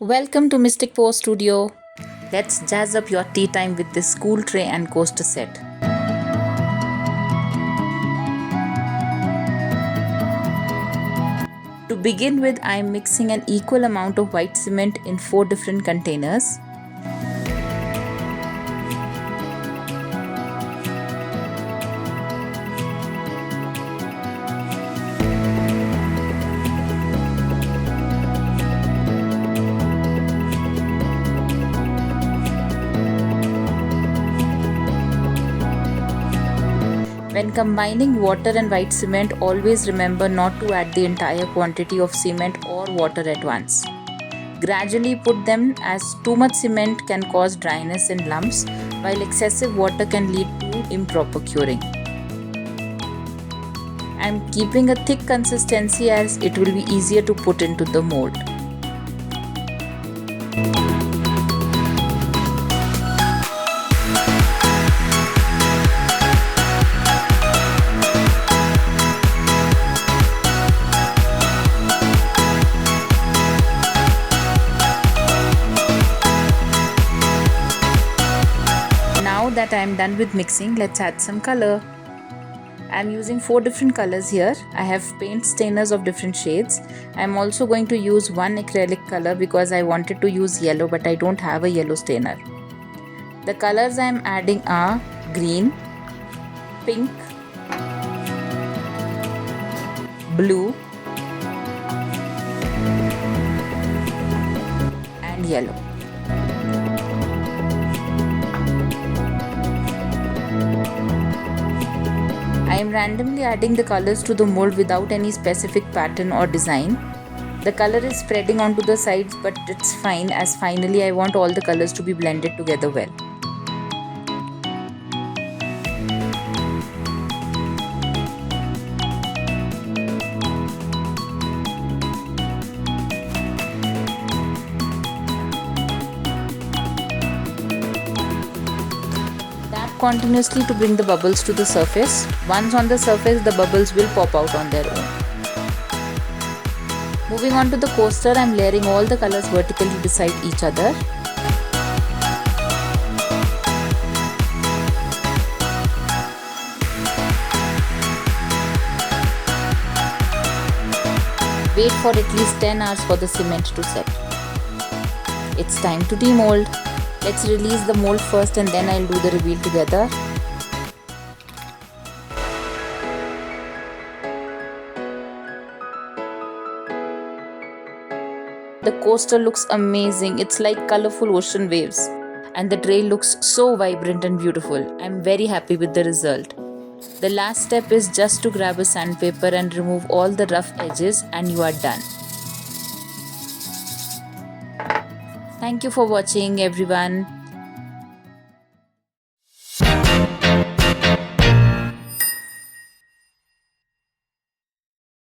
Welcome to Mystic Pour Studio. Let's jazz up your tea time with this cool tray and coaster set. To begin with, I am mixing an equal amount of white cement in 4 different containers. When combining water and white cement, always remember not to add the entire quantity of cement or water at once. Gradually put them, as too much cement can cause dryness and lumps, while excessive water can lead to improper curing. I am keeping a thick consistency as it will be easier to put into the mold. Now that I am done with mixing, let's add some color. I am using 4 different colors here. I have paint stainers of different shades. I am also going to use one acrylic color because I wanted to use yellow but I don't have a yellow stainer. The colors I am adding are green, pink, blue and yellow. I am randomly adding the colors to the mold without any specific pattern or design. The color is spreading onto the sides, but it's fine as finally I want all the colors to be blended together well. Continuously to bring the bubbles to the surface. Once on the surface, the bubbles will pop out on their own. Moving on to the coaster, I am layering all the colors vertically beside each other. Wait for at least 10 hours for the cement to set. It's time to demold. Let's release the mold first and then I'll do the reveal together. The coaster looks amazing. It's like colorful ocean waves. And the tray looks so vibrant and beautiful. I'm very happy with the result. The last step is just to grab a sandpaper and remove all the rough edges and you are done. Thank you for watching everyone.